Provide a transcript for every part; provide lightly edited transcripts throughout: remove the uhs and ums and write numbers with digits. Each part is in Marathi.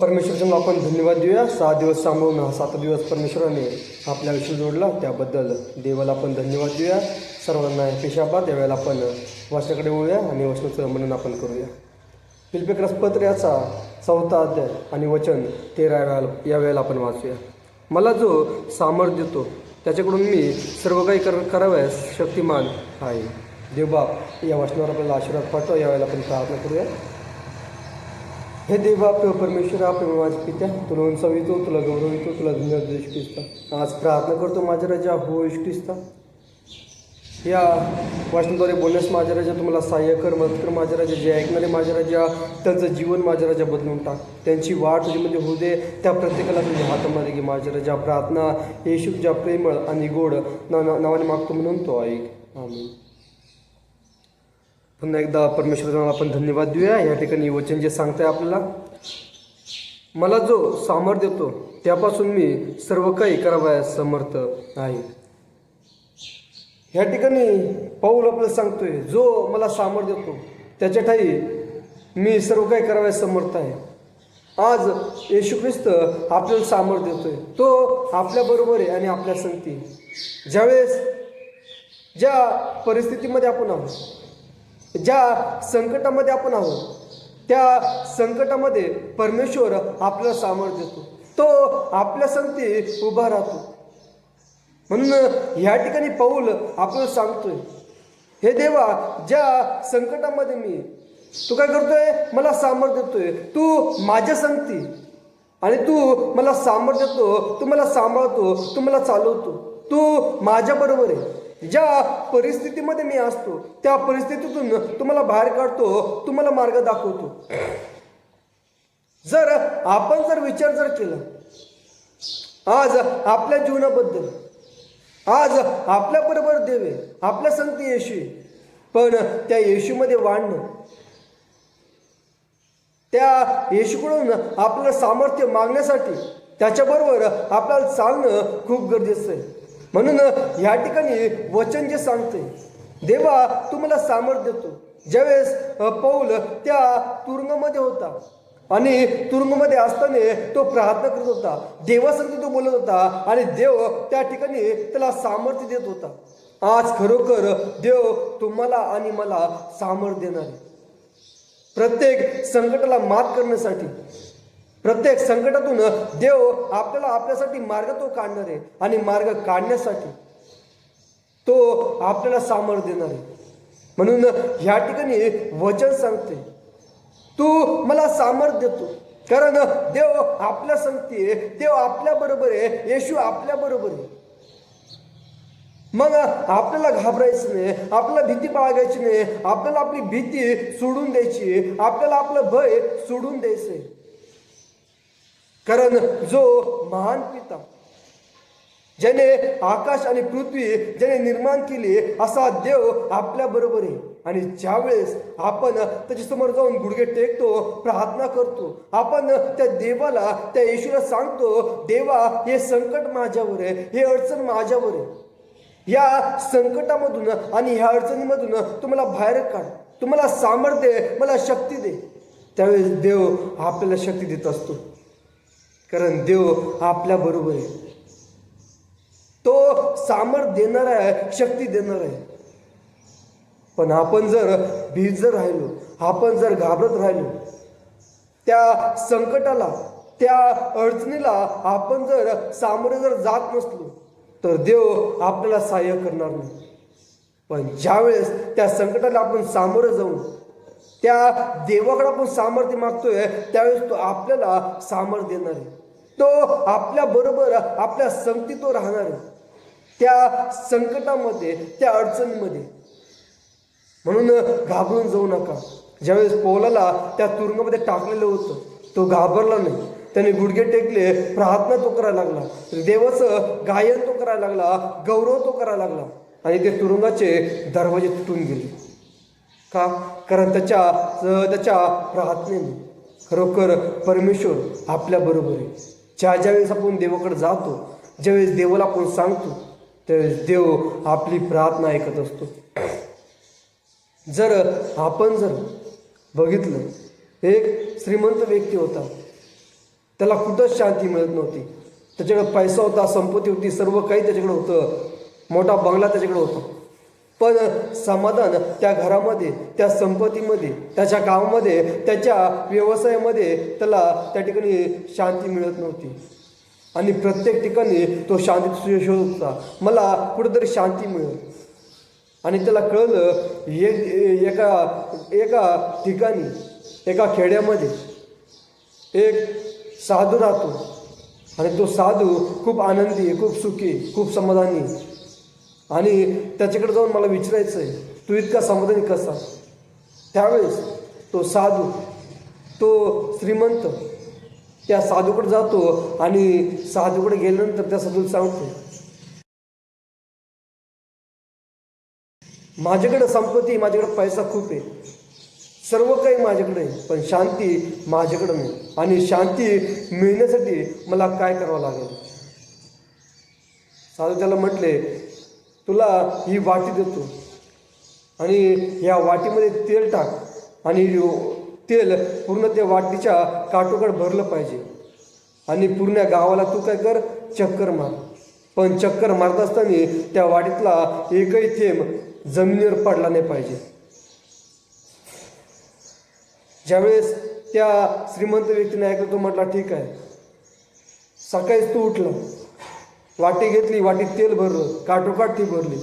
परमेश्वराला आपण धन्यवाद देऊया. 6 दिवस सांभाळून हा 7 दिवस परमेश्वराने आपल्या आयुष्य जोडला, त्याबद्दल देवाला आपण धन्यवाद देऊया. सर्वांना पेशाबाद. यावेळेला आपण वाचनाकडे वळूया आणि वचनाचं मनन आपण करूया. फिलिप्पियस पत्र याचा 4था अध्याय आणि वचन 13 या वेळेला आपण वाचूया. मला जो सामर्थ्य देतो त्याच्याकडून मी सर्व काही करावयास शक्तिमान आहे. देवबाप या वचनावर आपल्याला आशीर्वाद पाठवा. यावेळेला आपण प्रार्थना करूया. हे देवा परमेश्वरा, माझ्या पित्या, तुला उंचावितो, तुला गौरवितो, तुला धन्यवाद देश ख्रिस्ता. आज प्रार्थना करतो माझ्या राजा हो येशू ख्रिस्ता. या वाचनाद्वारे बोलण्यास माझ्या राजा तुम्हाला सहाय्य कर, मदत कर माझ्या राजा. जे ऐकणारे माझ्या राजा त्यांचं जीवन माझ्या राजा बदलून टाक. त्यांची वाट तुझ्यामध्ये होऊ दे. त्या प्रत्येकाला तुझ्या हातामध्ये घे माझ्या राजा. प्रार्थना येशूच्या प्रेमळ आणि गोड नावाने मागतो म्हणून तो ऐक. आमीन. पुन्हा एकदा परमेश्वराला आपण धन्यवाद देऊया. या ठिकाणी वचन जे सांगताय आपल्याला, मला जो सामर्थ्य देतो त्यापासून मी सर्व काही करावयास समर्थ आहे. ह्या ठिकाणी पाऊल आपल्याला सांगतोय, जो मला सामर्थ्य देतो त्याच्या ठाई मी सर्व काही करावयास समर्थ आहे. आज येशू ख्रिस्त आपल्याला सामर्थ्य देतोय. तो आपल्याबरोबर आहे आणि आपल्या संगती. ज्यावेळेस ज्या परिस्थितीमध्ये आपण आहोत, ज्या संकटामध्ये आपण आहोत, त्या संकटामध्ये परमेश्वर आपल्याला सामर्थ्य देतो. तो आपल्या संगती उभा राहतो. म्हणून ह्या ठिकाणी पाऊल आपल्याला सांगतोय, हे देवा, ज्या संकटामध्ये तू काय करतोय, मला सामर्थ्य देतोय. तू माझ्या संगती आणि तू मला सामर्थ्य देतो. तू मला सांभाळतो, तू मला चालवतो. तू माझ्या बरोबर आहे. ज्या परिस्थितीमध्ये मी असतो त्या परिस्थितीतून तुम्हाला बाहेर काढतो, तुम्हाला मार्ग दाखवतो. जर आपण विचार केला आज आपल्या जीवनाबद्दल, आज आपल्याबरोबर देव आहे, आपल्या संगती येशू आहे, पण त्या येशूमध्ये वाढणं, त्या येशूकडून आपलं सामर्थ्य मागण्यासाठी त्याच्याबरोबर आपल्याला चालणं खूप गरजेचं आहे. म्हणून ह्या ठिकाणी वचन जे सांगते, देवा तू मला सामर्थ्य देतो. ज्यावेळेस पौल त्या तुरुंगामध्ये होता आणि तुरुंगामध्ये असताना तो प्रार्थना करत होता, देवासंगती तो बोलत होता आणि देव त्या ठिकाणी त्याला सामर्थ्य देत होता. आज खरोखर देव तुम्हाला आणि मला सामर्थ्य देणार आहे. प्रत्येक संकटाला मात करण्यासाठी, प्रत्येक संकटातून देव आपल्यासाठी मार्ग तो काढणार आहे आणि मार्ग काढण्यासाठी तो आपल्याला सामर्थ्य देणार आहे. म्हणून ह्या ठिकाणी वचन सांगते, तू मला सामर्थ्य देतो, कारण देव आपल्या संगती आहे, देव आपल्या बरोबर आहे, येशू आपल्या बरोबर आहे. मग आपल्याला घाबरायचं नाही, आपल्याला भीती बाळगायची नाही, आपल्याला आपली भीती सोडून द्यायची, आपल्याला आपलं भय सोडून द्यायचंय. कारण जो महान पिता, ज्याने आकाश आणि पृथ्वी ज्याने निर्माण केली, असा देव आपल्या बरोबर आहे. आणि ज्यावेळेस आपण त्याच्यासमोर जाऊन गुडघे टेकतो, प्रार्थना करतो, आपण त्या देवाला, त्या येशूला सांगतो, देवा हे संकट माझ्यावर आहे, हे अडचण माझ्यावर आहे. या संकटामधून आणि ह्या अडचणीमधून तुम्हाला बाहेर काढ, तुम्हाला सामर्थ्य, मला शक्ती दे. त्यावेळेस देव आपल्याला शक्ती देत असतो, कारण देव आपल्या बरोबर आहे. तो सामर्थ्य देणार आहे, शक्ती देणार आहे. पण आपण जर भीत राहिलो, आपण जर घाबरत राहिलो, त्या संकटाला, त्या अडचणीला आपण जर सामोरे जात नसलो, तर देव आपल्याला सहाय्य करणार नाही. पण ज्यावेळेस त्या संकटाला आपण सामोरं जाऊन त्या देवाकडे आपण सामर्थ्य मागतोय, त्यावेळेस तो आपल्याला सामर्थ्य देणार आहे. तो आपल्या बरोबर, आपल्या संगती तो राहणार आहे त्या संकटामध्ये, त्या अडचणीमध्ये. म्हणून घाबरून जाऊ नका. ज्यावेळेस पौलाला त्या तुरुंगामध्ये टाकलेलं होतं, तो घाबरला नाही. त्याने गुडघे टेकले, प्रार्थना तो करायला लागला, देवाचं गायन तो करायला लागला, गौरव तो करायला लागला आणि ते तुरुंगाचे दरवाजे तुटून गेले. का? कारण त्याच्या प्रार्थनेने खरोखर परमेश्वर आपल्या बरोबर आहे. ज्यावेळेस आपण देवाकडे जातो, ज्यावेळेस देवाला आपण सांगतो, त्यावेळेस देव आपली प्रार्थना ऐकत असतो. आपण बघितलं, एक श्रीमंत व्यक्ती होता, त्याला कुठंच शांती मिळत नव्हती. त्याच्याकडे पैसा होता, संपत्ती होती, सर्व काही त्याच्याकडे होतं, मोठा बंगला त्याच्याकडे होता, पण समाधान त्या घरामध्ये, त्या संपत्तीमध्ये, त्याच्या कामामध्ये, त्याच्या व्यवसायामध्ये त्याला त्या ठिकाणी शांती मिळत नव्हती. आणि प्रत्येक ठिकाणी तो शांती शोधत होता, मला कुठेतरी शांती मिळेल. आणि त्याला कळलं एका एका ठिकाणी, एका खेड्यामध्ये एक साधू राहतो. आणि तो साधू खूप आनंदी, खूप सुखी, खूप समाधानी. आणि त्याच्याकडे जाऊन मला विचारायचं आहे, तू इतका समाधानी कसा? त्यावेळेस तो साधू, तो श्रीमंत त्या साधूकडे जातो आणि साधूकडे गेल्यानंतर त्या साधूला सांगतो, माझ्याकडे संपत्ती, माझ्याकडे पैसा खूप आहे, सर्व काही माझ्याकडे आहे, पण शांती माझ्याकडे नाही. आणि शांती मिळण्यासाठी मला काय करावं लागेल? साधू त्याला म्हटले, तुला ही वाटी देतो आणि या वाटीमध्ये तेल टाक आणि तेल पूर्ण त्या वाटीच्या काठोकाठ भरलं पाहिजे. आणि पूर्ण गावाला तू काय कर, चक्कर मार. पण चक्कर मारत असताना त्या वाटीतला एकही थेंब जमिनीवर पडला नाही पाहिजे. ज्यावेळेस त्या श्रीमंत व्यक्तीने ऐकलं, तो म्हटला, ठीक आहे. सकाळीच तू उठला, वाटी घेतली, वाटीत तेल भरलं, काठोकाठ ती भरली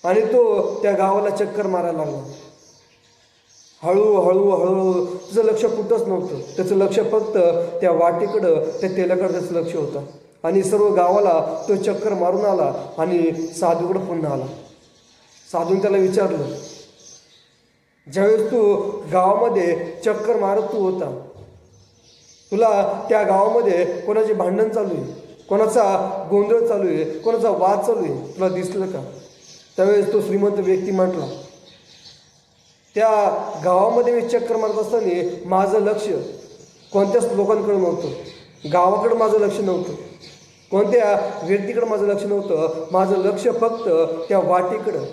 आणि तो त्या गावाला चक्कर मारायला लागला. हळूहळू हळूहळू तुझं लक्ष कुठंच नव्हतं, त्याचं लक्ष फक्त त्या वाटीकडं, त्या तेलाकडं त्याचं लक्ष होतं. आणि सर्व गावाला तो चक्कर मारून आला आणि साधूकडं पुन्हा आला. साधून त्याला विचारलं, ज्यावेळेस तू गावामध्ये चक्कर मारत तू होता, तुला त्या गावामध्ये कोणाचे भांडण चालू आहे, कोणाचा गोंधळ चालू आहे, कोणाचा वाद चालू आहे, तुला दिसलं का? त्यावेळेस तो श्रीमंत व्यक्ती म्हटला, त्या गावामध्ये मी चक्कर मारत असताना माझं लक्ष कोणत्याच लोकांकडे नव्हतं, गावाकडं माझं लक्ष नव्हतं, कोणत्या व्यक्तीकडं माझं लक्ष नव्हतं. माझं लक्ष फक्त त्या वाटीकडं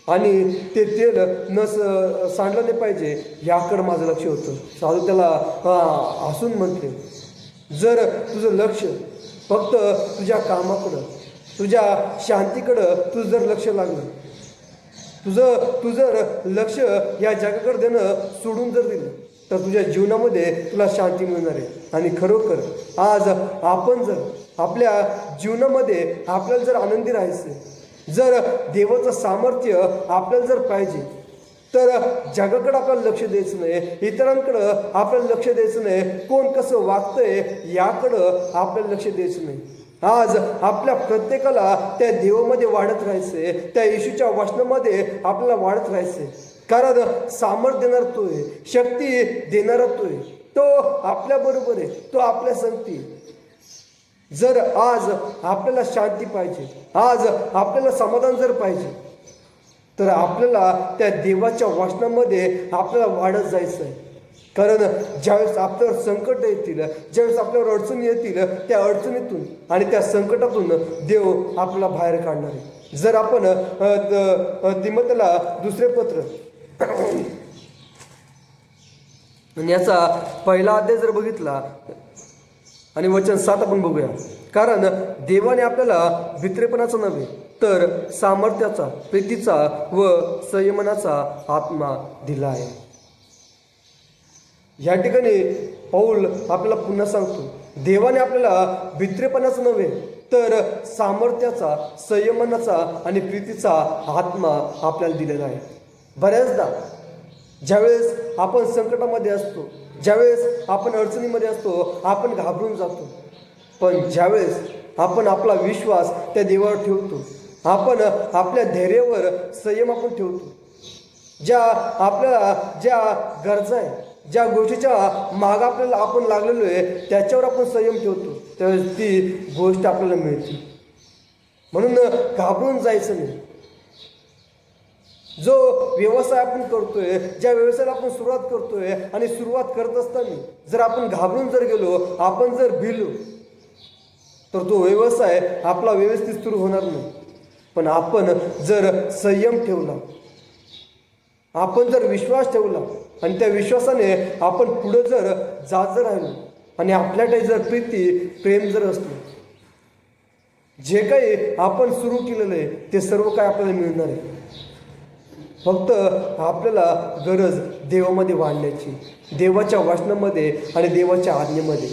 आणि ते तेल न सांडलं नाही पाहिजे याकडं माझं लक्ष होतं. साधू त्याला हसून म्हटले, जर तुझं लक्ष फक्त तुझ्या कामाकडं, तुझ्या शांतीकडं तुझं जर लक्ष लागलं, तू जर लक्ष या जगाकडे देणं सोडून जर दिलं, तर तुझ्या जीवनामध्ये तुला शांती मिळणार आहे. आणि खरोखर आज आपण जर आपल्या जीवनामध्ये आपल्याला जर आनंदी राहायचं, जर देवाचं सामर्थ्य आपल्याला जर पाहिजे, तर जगाकडं आपल्याला लक्ष द्यायचं नाही, इतरांकडं आपल्याला लक्ष द्यायचं नाही, कोण कसं वागतंय याकडं आपल्याला लक्ष द्यायचं नाही. आज आपल्या प्रत्येकाला त्या देवामध्ये वाढत राहायचंय, त्या येशूच्या वचनामध्ये आपल्याला वाढत राहायचंय. कारण सामर्थ्य देणार तो आहे, शक्ती देणारा तो आहे, तो आपल्याबरोबर आहे, तो आपल्या संगती. जर आज आपल्याला शांती पाहिजे, आज आपल्याला समाधान जर पाहिजे, तर आपल्याला त्या देवाच्या वचनामध्ये आपल्याला वाढत जायचं आहे. कारण ज्यावेळेस आपल्यावर संकट येतील, ज्यावेळेस आपल्यावर अडचणी येतील, त्या अडचणीतून आणि त्या संकटातून देव आपल्याला बाहेर काढणार आहे. जर आपण तिमोथेला दुसरे पत्र याचा पहिला अध्याय जर बघितला आणि वचन 7 आपण बघूया. कारण देवाने आपल्याला भित्रेपणाचा नव्हे तर सामर्थ्याचा, प्रीतीचा व संयमनाचा आत्मा दिला आहे. या ठिकाणी पौल आपल्याला पुन्हा सांगतो, देवाने आपल्याला भित्रेपणाचा नव्हे तर सामर्थ्याचा, संयमनाचा आणि प्रीतीचा आत्मा आपल्याला दिलेला आहे. बऱ्याचदा ज्यावेळेस आपण संकटामध्ये असतो, ज्यावेळेस आपण अडचणीमध्ये असतो, आपण घाबरून जातो. पण ज्यावेळेस आपण आपला विश्वास त्या देवावर ठेवतो, आपण आपल्या धैर्यावर संयम आपण ठेवतो, ज्या गरजा आहे, ज्या गोष्टीच्या माग आपल्याला आपण लागलेलो आहे त्याच्यावर आपण संयम ठेवतो, त्यावेळेस ती गोष्ट आपल्याला मिळते. म्हणून घाबरून जायचं नाही. जो व्यवसाय आपण करतोय, ज्या व्यवसायाला आपण सुरुवात करतोय आणि सुरुवात करत असताना जर आपण घाबरून जर गेलो, आपण जर भिलो, तर तो व्यवसाय आपला व्यवस्थित सुरू होणार नाही. पण आपण जर संयम ठेवला, आपण जर विश्वास ठेवला आणि त्या विश्वासाने आपण पुढे जर जात जर राहिलो, आणि आपल्याकडे जर प्रेम जर असलं, जे काही आपण सुरू केलेलं आहे ते सर्व काय आपल्याला मिळणार आहे. फक्त आपल्याला गरज देवामध्ये वाढण्याची, देवाच्या वचनामध्ये आणि देवाच्या आज्ञेमध्ये.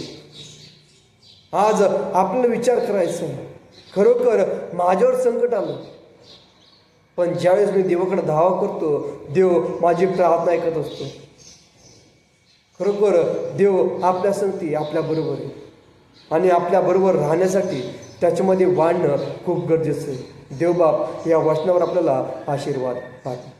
आज आपल्याला विचार करायचा आहे, खरोखर माझ्यावर संकट आलं, पण ज्यावेळेस मी देवाकडे धावा करतो, देव माझी प्रार्थना ऐकत असतो. खरोखर देव आपल्या संगती आपल्याबरोबर आहे आणि आपल्याबरोबर राहण्यासाठी त्याच्यामध्ये वाढणं खूप गरजेचं आहे. देवबाप या वचनावर आपल्याला आशीर्वाद पाठवा.